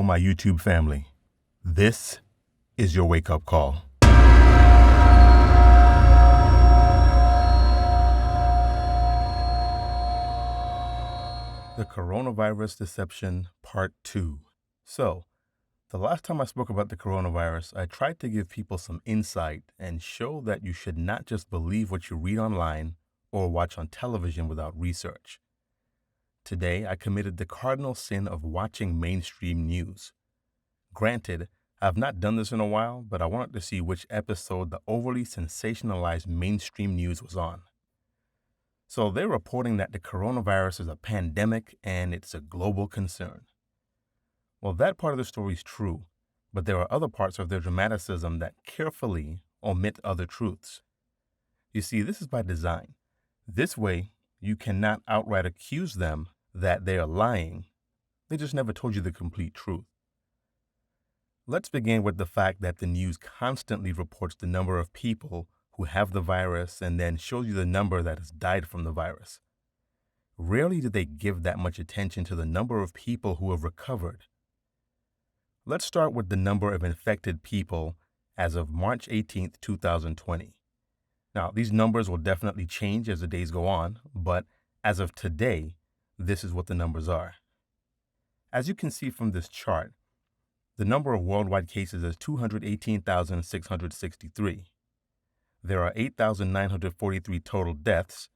my YouTube family. This is your wake-up call. The Coronavirus Deception Part 2. So, the last time I spoke about the coronavirus, I tried to give people some insight and show that you should not just believe what you read online or watch on television without research. Today, I committed the cardinal sin of watching mainstream news. Granted, I have not done this in a while, but I wanted to see which episode the overly sensationalized mainstream news was on. So they're reporting that the coronavirus is a pandemic and it's a global concern. Well, that part of the story is true, but there are other parts of their dramaticism that carefully omit other truths. You see, this is by design. This way, you cannot outright accuse them that they are lying. They just never told you the complete truth. Let's begin with the fact that the news constantly reports the number of people who have the virus and then shows you the number that has died from the virus. Rarely do they give that much attention to the number of people who have recovered. Let's start with the number of infected people as of March 18th, 2020. Now, these numbers will definitely change as the days go on, but as of today, this is what the numbers are. As you can see from this chart, the number of worldwide cases is 218,663. There are 8,943 total deaths,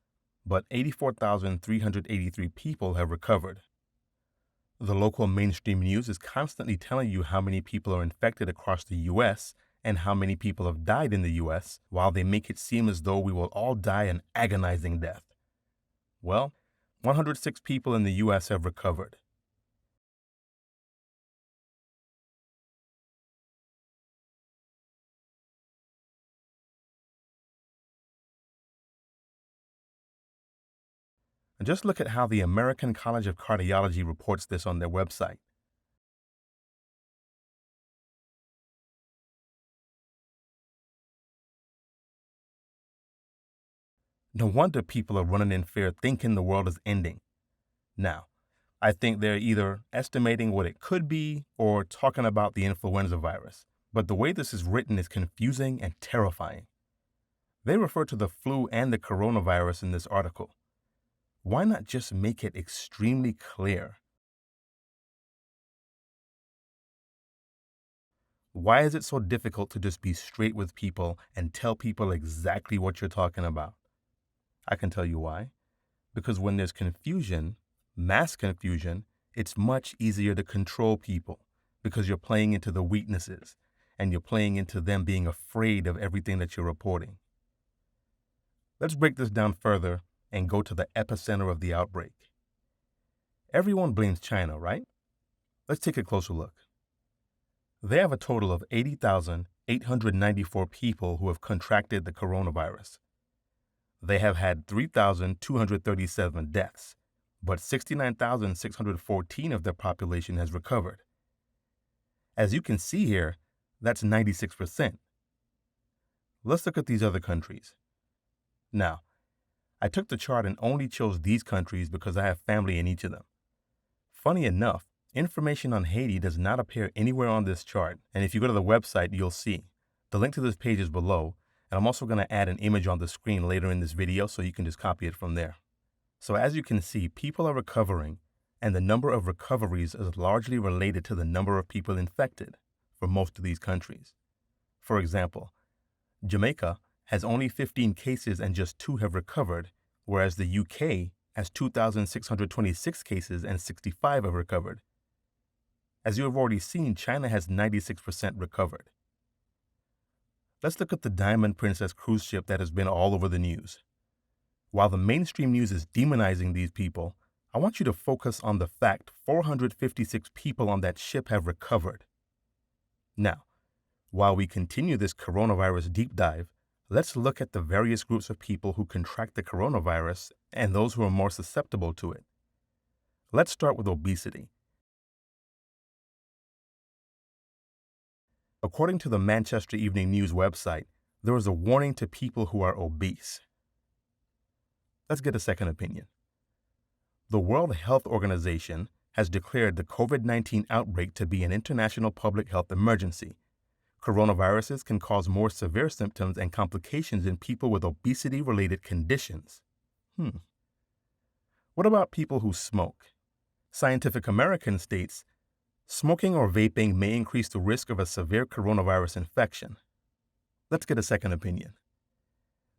but 84,383 people have recovered. The local mainstream news is constantly telling you how many people are infected across the U.S. and how many people have died in the U.S., while they make it seem as though we will all die an agonizing death. Well, 106 people in the U.S. have recovered. And just look at how the American College of Cardiology reports this on their website. No wonder people are running in fear thinking the world is ending. Now, I think they're either estimating what it could be or talking about the influenza virus. But the way this is written is confusing and terrifying. They refer to the flu and the coronavirus in this article. Why not just make it extremely clear? Why is it so difficult to just be straight with people and tell people exactly what you're talking about? I can tell you why. Because when there's confusion, mass confusion, it's much easier to control people because you're playing into the weaknesses and you're playing into them being afraid of everything that you're reporting. Let's break this down further and go to the epicenter of the outbreak. Everyone blames China, right? Let's take a closer look. They have a total of 80,894 people who have contracted the coronavirus. They have had 3,237 deaths, but 69,614 of their population has recovered. As you can see here, that's 96%. Let's look at these other countries. Now, I took the chart and only chose these countries because I have family in each of them. Funny enough, information on Haiti does not appear anywhere on this chart, and if you go to the website, you'll see. The link to this page is below, and I'm also going to add an image on the screen later in this video so you can just copy it from there. So as you can see, people are recovering, and the number of recoveries is largely related to the number of people infected for most of these countries. For example, Jamaica has only 15 cases and just 2 have recovered, whereas the UK has 2,626 cases and 65 have recovered. As you have already seen, China has 96% recovered. Let's look at the Diamond Princess cruise ship that has been all over the news. While the mainstream news is demonizing these people, I want you to focus on the fact 456 people on that ship have recovered. Now, while we continue this coronavirus deep dive, let's look at the various groups of people who contract the coronavirus and those who are more susceptible to it. Let's start with obesity. According to the Manchester Evening News website, there is a warning to people who are obese. Let's get a second opinion. The World Health Organization has declared the COVID-19 outbreak to be an international public health emergency. Coronaviruses can cause more severe symptoms and complications in people with obesity-related conditions. What about people who smoke? Scientific American states, smoking or vaping may increase the risk of a severe coronavirus infection. Let's get a second opinion.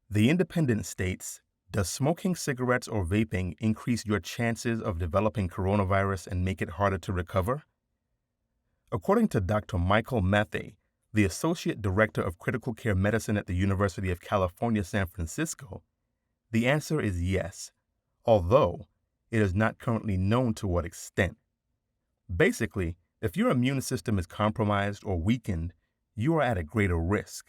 The Independent states, does smoking cigarettes or vaping increase your chances of developing coronavirus and make it harder to recover? According to Dr. Michael Mathey, the Associate Director of Critical Care Medicine at the University of California, San Francisco, the answer is yes, although it is not currently known to what extent. Basically, if your immune system is compromised or weakened, you are at a greater risk.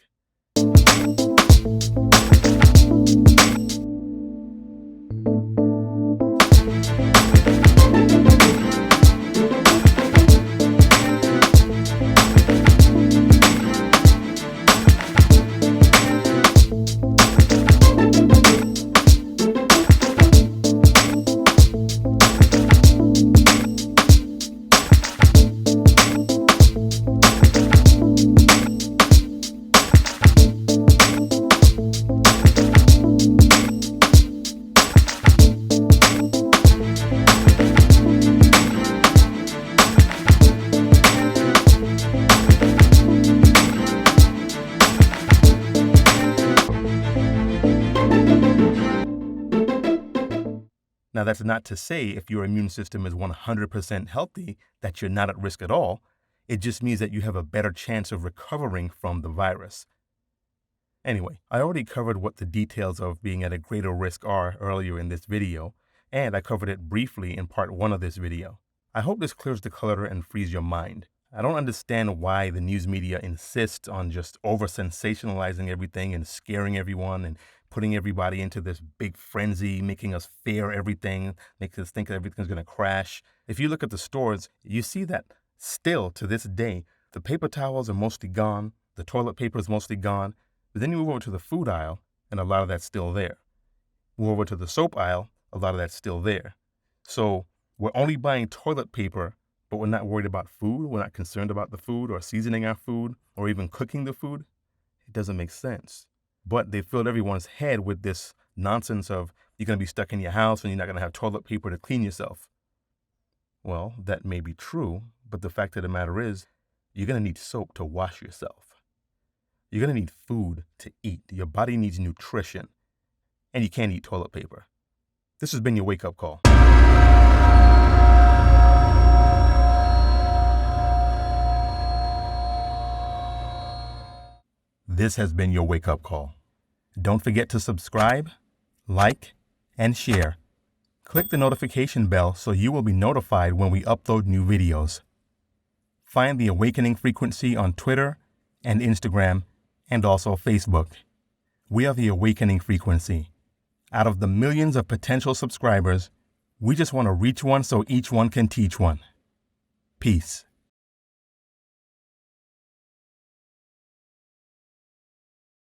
Now, that's not to say if your immune system is 100% healthy that you're not at risk at all. It just means that you have a better chance of recovering from the virus. Anyway, I already covered what the details of being at a greater risk are earlier in this video, and I covered it briefly in part 1 of this video. I hope this clears the clutter and frees your mind. I don't understand why the news media insists on just over-sensationalizing everything and scaring everyone and putting everybody into this big frenzy, making us fear everything, making us think everything's going to crash. If you look at the stores, you see that still to this day, the paper towels are mostly gone, the toilet paper is mostly gone, but then you move over to the food aisle, and a lot of that's still there. Move over to the soap aisle, a lot of that's still there. So we're only buying toilet paper, but we're not worried about food. We're not concerned about the food or seasoning our food or even cooking the food. It doesn't make sense. But they filled everyone's head with this nonsense of you're going to be stuck in your house and you're not going to have toilet paper to clean yourself. Well, that may be true, but the fact of the matter is you're going to need soap to wash yourself. You're going to need food to eat. Your body needs nutrition, and you can't eat toilet paper. This has been your wake-up call. This has been your wake-up call. Don't forget to subscribe, like, and share. Click the notification bell so you will be notified when we upload new videos. Find the Awakening Frequency on Twitter and Instagram and also Facebook. We are the Awakening Frequency. Out of the millions of potential subscribers, we just want to reach one so each one can teach one. Peace.